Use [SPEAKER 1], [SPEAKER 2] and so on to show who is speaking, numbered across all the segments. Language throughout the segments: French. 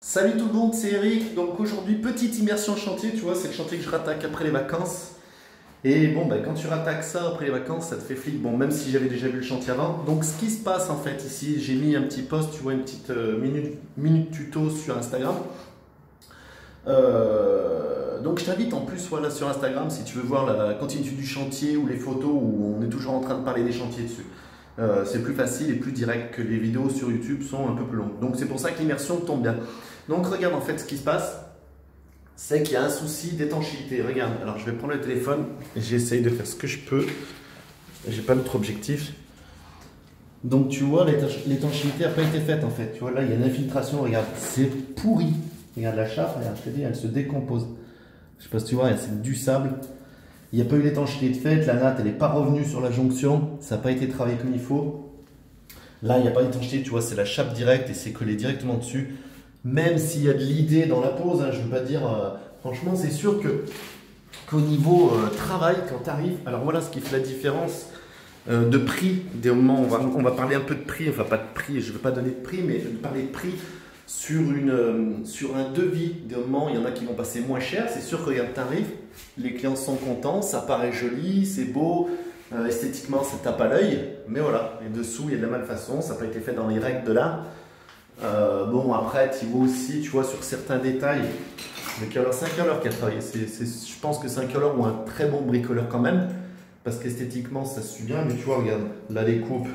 [SPEAKER 1] Salut tout le monde, c'est Eric. Donc aujourd'hui, petite immersion chantier, tu vois, c'est le chantier que je rattaque après les vacances. Et bon, bah, quand tu rattaques ça après les vacances, ça te fait flip. Bon, même si j'avais déjà vu le chantier avant. Donc ce qui se passe en fait ici, j'ai mis un petit post, tu vois, une petite minute tuto sur Instagram. Donc je t'invite en plus voilà, sur Instagram si tu veux voir la continuité du chantier ou les photos où on est toujours en train de parler des chantiers dessus. C'est plus facile et plus direct que les vidéos sur YouTube sont un peu plus longues. Donc c'est pour ça que l'immersion tombe bien. Donc regarde en fait ce qui se passe, c'est qu'il y a un souci d'étanchéité. Regarde, alors je vais prendre le téléphone et j'essaye de faire ce que je peux. J'ai pas d'autre objectif. Donc tu vois, l'étanchéité n'a pas été faite en fait. Tu vois là, il y a une infiltration, regarde, c'est pourri. Regarde la chape, regarde, je te dis, elle se décompose. Je sais pas si tu vois, c'est du sable. Il n'y a pas eu l'étanchéité de fait, la natte elle n'est pas revenue sur la jonction, ça n'a pas été travaillé comme il faut. Là, il n'y a pas d'étanchéité, tu vois, c'est la chape directe et c'est collé directement dessus. Même s'il y a de l'idée dans la pose, hein, je ne veux pas dire. Franchement, c'est sûr qu'au niveau travail, quand tu arrives. Alors voilà ce qui fait la différence de prix. Des moments, on va parler un peu de prix, enfin pas de prix, je ne veux pas donner de prix, mais de parler de prix sur un devis. Des moments, il y en a qui vont passer moins cher. C'est sûr que regarde, tu arrives, les clients sont contents, ça paraît joli, c'est beau. Esthétiquement, ça tape à l'œil, mais voilà, et dessous, il y a de la malfaçon, ça n'a pas été fait dans les règles de l'art. Bon, après, tu vois aussi, tu vois, sur certains détails, alors c'est un color qui a travaillé. Je pense que c'est un color ou un très bon bricoleur quand même, parce qu'esthétiquement, ça se suit bien. Mais tu vois, regarde, là, les coupes,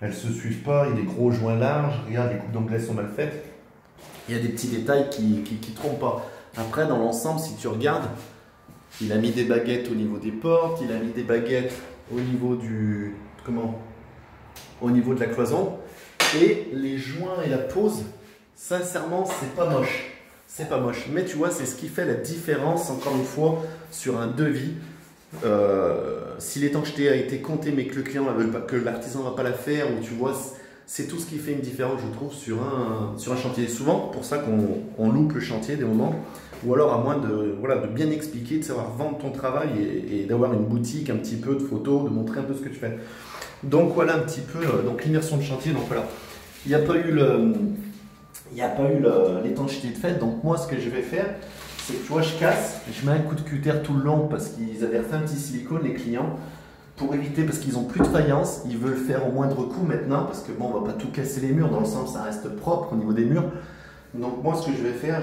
[SPEAKER 1] elles se suivent pas. Il y a des gros joints larges. Regarde, les coupes d'anglais sont mal faites. Il y a des petits détails qui trompent pas. Après, dans l'ensemble, si tu regardes, il a mis des baguettes au niveau des portes, il a mis des baguettes au niveau du, au niveau de la cloison. Et les joints et la pose, sincèrement, c'est pas moche. C'est pas moche. Mais tu vois, c'est ce qui fait la différence, encore une fois, sur un devis. Si l'étanchéité a été comptée, mais que le client veut pas, que l'artisan ne va pas la faire, ou tu vois, c'est tout ce qui fait une différence, je trouve, sur un chantier. Souvent, pour ça qu'on loupe le chantier des moments, ou alors à moins de, voilà, de bien expliquer, de savoir vendre ton travail et d'avoir une boutique, un petit peu de photos, de montrer un peu ce que tu fais. Donc voilà un petit peu donc l'immersion de chantier. Donc voilà, il n'y a pas eu l'étanchéité de fait. Donc moi ce que je vais faire, c'est que tu vois, je casse, je mets un coup de cutter tout le long parce qu'ils avaient refait un petit silicone les clients pour éviter, parce qu'ils n'ont plus de faïence, ils veulent faire au moindre coup maintenant parce que bon, on va pas tout casser les murs, dans le sens ça reste propre au niveau des murs. Donc moi ce que je vais faire,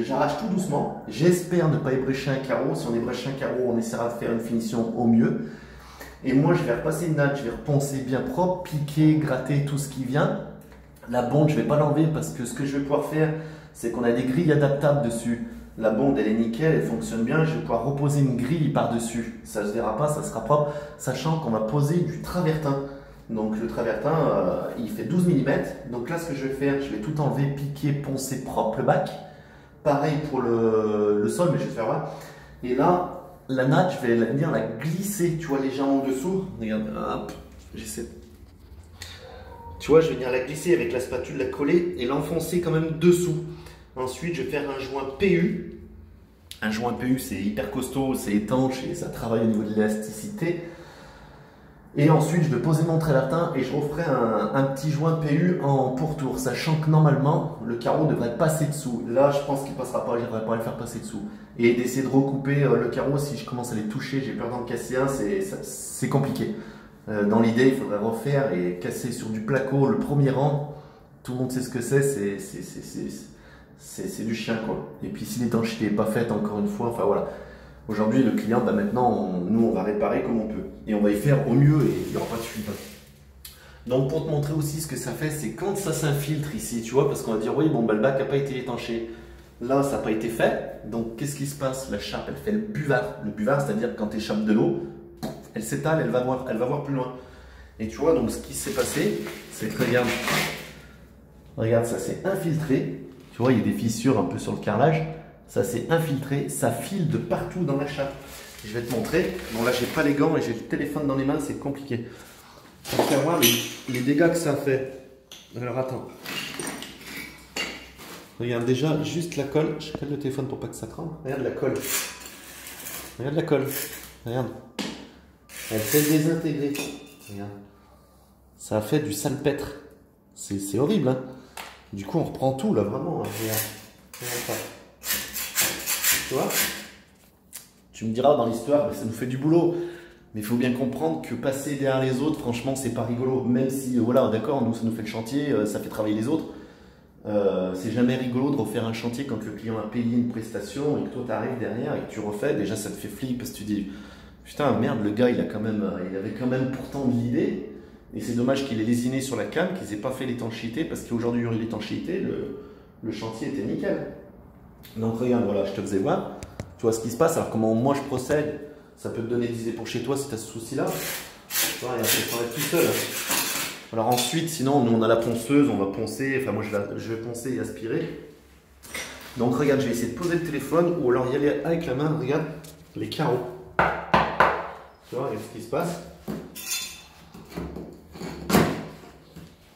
[SPEAKER 1] j'arrache tout doucement. J'espère ne pas ébrécher un carreau. Si on ébréche un carreau, on essaiera de faire une finition au mieux. Et moi, je vais repasser une natte, je vais reponcer bien propre, piquer, gratter tout ce qui vient. La bonde, je ne vais pas l'enlever parce que ce que je vais pouvoir faire, c'est qu'on a des grilles adaptables dessus. La bonde, elle est nickel, elle fonctionne bien. Je vais pouvoir reposer une grille par-dessus. Ça ne se verra pas, ça sera propre, sachant qu'on va poser du travertin. Donc le travertin, il fait 12 mm. Donc là, ce que je vais faire, je vais tout enlever, piquer, poncer propre le bac. Pareil pour le sol, mais je vais faire là. Et là, la natte, je vais venir la glisser, tu vois, légèrement en dessous. Regarde, hop, j'essaie. Tu vois, je vais venir la glisser avec la spatule, la coller et l'enfoncer quand même dessous. Ensuite, je vais faire un joint PU. Un joint PU, c'est hyper costaud, c'est étanche et ça travaille au niveau de l'élasticité. Et ensuite, je vais poser mon travertin et je referai un petit joint PU en pourtour, sachant que normalement, le carreau devrait passer dessous. Là, je pense qu'il ne passera pas, je n'arriverai pas à le faire passer dessous. Et d'essayer de recouper le carreau, si je commence à les toucher, j'ai peur d'en casser un, c'est compliqué. Dans l'idée, il faudrait refaire et casser sur du placo le premier rang. Tout le monde sait ce que c'est du chien quoi. Et puis si l'étanchéité n'est pas faite, encore une fois, enfin voilà. Aujourd'hui, le client, bah maintenant, nous, on va réparer comme on peut. Et on va y faire au mieux et il n'y aura pas de fuite. Donc, pour te montrer aussi ce que ça fait, c'est quand ça s'infiltre ici, tu vois, parce qu'on va dire, oui, bon, bah, le bac n'a pas été étanché. Là, ça n'a pas été fait. Donc, qu'est-ce qui se passe? La chape, elle fait le buvard. Le buvard, c'est-à-dire que quand tu échappes de l'eau, elle s'étale, elle va voir plus loin. Et tu vois, donc, ce qui s'est passé, c'est que, regarde, ça s'est infiltré. Tu vois, il y a des fissures un peu sur le carrelage. Ça s'est infiltré, ça file de partout dans la chape. Je vais te montrer. Bon là j'ai pas les gants et j'ai le téléphone dans les mains, c'est compliqué. Pour faire voir les dégâts que ça fait. Alors attends. Regarde déjà juste la colle. Je colle le téléphone pour pas que ça tremble. Regarde la colle. Regarde la colle. Regarde. Elle s'est désintégrée. Regarde. Ça a fait du salpêtre. C'est horrible hein. Du coup, on reprend tout là, vraiment. Hein. Regarde. Regarde ça. Tu vois? Tu me diras dans l'histoire, ça nous fait du boulot. Mais il faut bien comprendre que passer derrière les autres, franchement, c'est pas rigolo. Même si, voilà, d'accord, nous, ça nous fait le chantier, ça fait travailler les autres. C'est jamais rigolo de refaire un chantier quand le client a payé une prestation et que toi, tu arrives derrière et que tu refais. Déjà, ça te fait flip parce que tu dis, putain, merde, le gars, il avait quand même pourtant de l'idée. Et c'est dommage qu'il ait lésiné sur la cam, qu'ils n'aient pas fait l'étanchéité parce qu'aujourd'hui, il y aurait l'étanchéité, le chantier était nickel. Donc, regarde, voilà, je te faisais voir. Tu vois ce qui se passe. Alors, comment moi je procède? Ça peut te donner des idées pour chez toi si tu as ce souci-là. Tu vois, il faut être tout seul. Alors ensuite, sinon, nous on a la ponceuse, on va poncer. Enfin, moi je vais poncer et aspirer. Donc regarde, je vais essayer de poser le téléphone ou alors y aller avec la main. Regarde les carreaux. Tu vois, regarde ce qui se passe.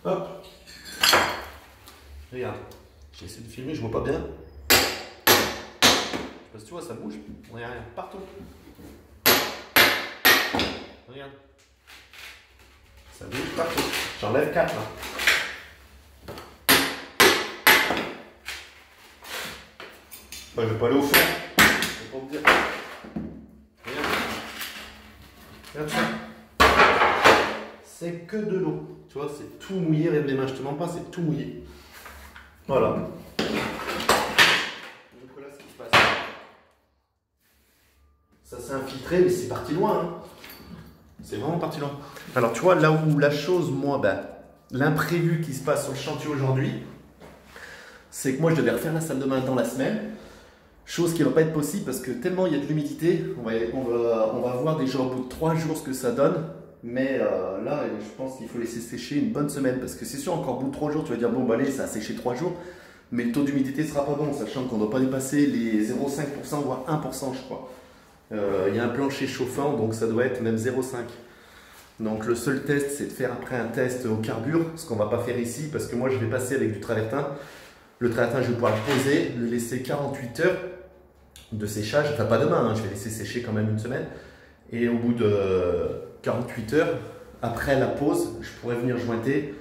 [SPEAKER 1] Hop. Regarde. J'ai essayé de filmer, je vois pas bien. Parce que tu vois, ça bouge. Regarde, partout. Regarde. Ça bouge partout. J'enlève 4 là. Enfin, je vais pas aller au fond. Je vais pas vous dire. Regarde. Regarde ça. C'est que de l'eau. Tu vois, c'est tout mouillé. Regarde mes mains, je te mens pas, c'est tout mouillé. Voilà. Donc voilà ce qui se passe. Ça s'est infiltré, mais c'est parti loin. Hein. C'est vraiment parti loin. Alors, tu vois, là où la chose, moi, ben, l'imprévu qui se passe sur le chantier aujourd'hui, c'est que moi, je devais refaire la salle de bain dans la semaine. Chose qui ne va pas être possible parce que tellement il y a de l'humidité, on va voir déjà au bout de 3 jours ce que ça donne. Mais là, je pense qu'il faut laisser sécher une bonne semaine parce que c'est sûr, encore au bout de 3 jours, tu vas dire, bon, bah, allez, ça a séché 3 jours. Mais le taux d'humidité ne sera pas bon, sachant qu'on ne doit pas dépasser les 0,5% voire 1%, je crois. Il y a un plancher chauffant, donc ça doit être même 0,5. Donc le seul test, c'est de faire après un test au carbure, ce qu'on ne va pas faire ici, parce que moi je vais passer avec du travertin. Le travertin, je vais pouvoir le poser, le laisser 48 heures de séchage, enfin pas demain, hein, je vais laisser sécher quand même une semaine. Et au bout de 48 heures, après la pause, je pourrais venir jointer.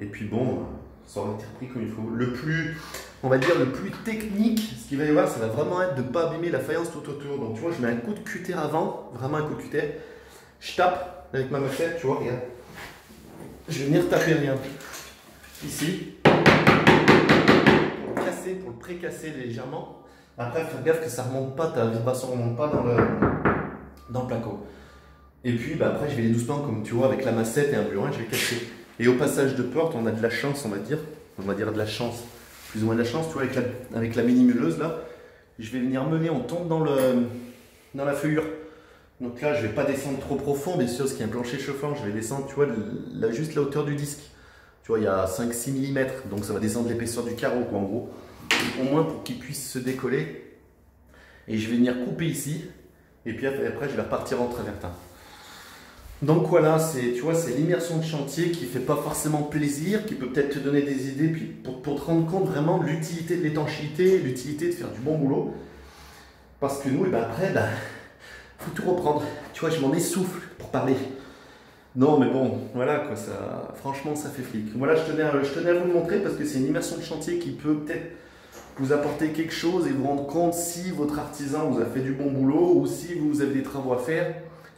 [SPEAKER 1] Et puis bon, ça aura été repris comme il faut. Le plus, on va dire, le plus technique, ce qu'il va y avoir, ça va vraiment être de ne pas abîmer la faïence tout autour. Donc tu vois, je mets un coup de cutter avant, vraiment un coup de cutter. Je tape avec ma machette, tu vois, regarde. Je vais venir taper, regarde. Ici. Pour le casser, pour le pré-casser légèrement. Après, il faut faire gaffe que ça ne remonte pas, ta vibration ne remonte pas dans le placo. Et puis, bah, après, je vais aller doucement, comme tu vois, avec la massette et un burin, je vais casser. Et au passage de porte, on a de la chance, on va dire de la chance, plus ou moins de la chance, tu vois, avec la mini-meuleuse, là. Je vais venir meuler, on tombe dans la feuillure. Donc là, je ne vais pas descendre trop profond, bien sûr, parce qu'il y a un plancher chauffant, je vais descendre, tu vois, juste la hauteur du disque. Tu vois, il y a 5-6 mm, donc ça va descendre l'épaisseur du carreau, quoi, en gros. Au moins pour qu'il puisse se décoller. Et je vais venir couper ici, et puis après, je vais repartir en travertin. Donc voilà, tu vois, c'est l'immersion de chantier qui ne fait pas forcément plaisir, qui peut peut-être te donner des idées, puis pour te rendre compte vraiment de l'utilité de l'étanchéité, l'utilité de faire du bon boulot. Parce que nous, et ben après, ben, faut tout reprendre. Tu vois, je m'en essouffle pour parler. Non, mais bon, voilà quoi, franchement, ça fait flic. Voilà, je tenais à vous le montrer parce que c'est une immersion de chantier qui peut peut-être vous apporter quelque chose et vous rendre compte si votre artisan vous a fait du bon boulot ou si vous avez des travaux à faire.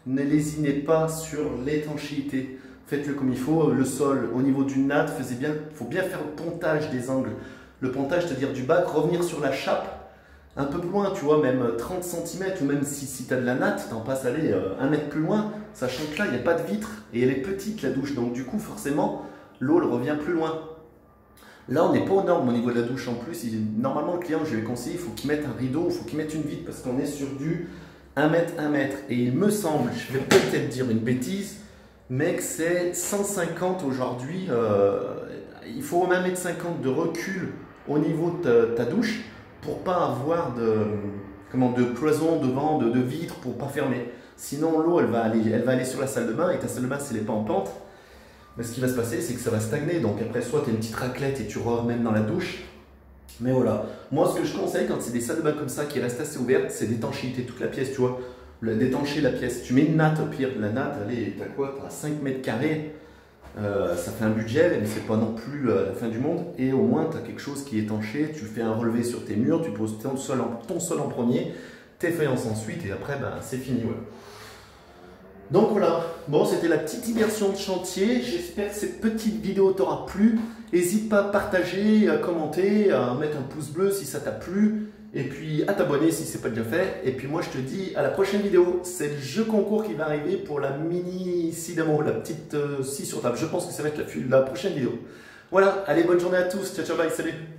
[SPEAKER 1] Ne lésinez pas sur l'étanchéité. Faites-le comme il faut. Le sol, au niveau d'une natte, il faut bien faire le pontage des angles. Le pontage, c'est-à-dire du bac, revenir sur la chape un peu plus loin, tu vois, même 30 cm, ou même si tu as de la natte, tu en passes aller 1 mètre plus loin, sachant que là, il n'y a pas de vitre, et elle est petite, la douche, donc du coup, forcément, l'eau, elle revient plus loin. Là, on n'est pas aux normes au niveau de la douche en plus. Normalement, le client, je vais lui conseiller, il faut qu'il mette un rideau, il faut qu'il mette une vitre, parce qu'on est sur du 1 mètre, 1 mètre. Et il me semble, je vais peut-être dire une bêtise, mais que c'est 150 aujourd'hui. Il faut 1,50 m de recul au niveau de ta douche, pour pas avoir de cloison devant, de vitre, pour pas fermer. Sinon l'eau elle va aller sur la salle de bain et ta salle de bain si elle n'est pas en pente, mais ce qui va se passer c'est que ça va stagner. Donc après soit tu as une petite raclette et tu remets dans la douche. Mais voilà, moi ce que je conseille quand c'est des salles de bain comme ça qui restent assez ouvertes, c'est d'étanchéiter toute la pièce, tu vois. D'étancher la pièce. Tu mets une natte au pire, la natte, allez, t'as quoi? T'as 5 mètres carrés. Ça fait un budget, mais c'est pas non plus la fin du monde. Et au moins, tu as quelque chose qui est étanché. Tu fais un relevé sur tes murs, tu poses ton sol en premier, tes faïences ensuite, et après, ben, c'est fini. Ouais. Donc voilà, bon, c'était la petite immersion de chantier. J'espère que cette petite vidéo t'aura plu. N'hésite pas à partager, à commenter, à mettre un pouce bleu si ça t'a plu. Et puis à t'abonner si ce n'est pas déjà fait. Et puis moi je te dis à la prochaine vidéo. C'est le jeu concours qui va arriver pour la mini scie d'amour, la petite scie sur table. Je pense que ça va être la prochaine vidéo. Voilà, allez, bonne journée à tous. Ciao, ciao, bye, salut.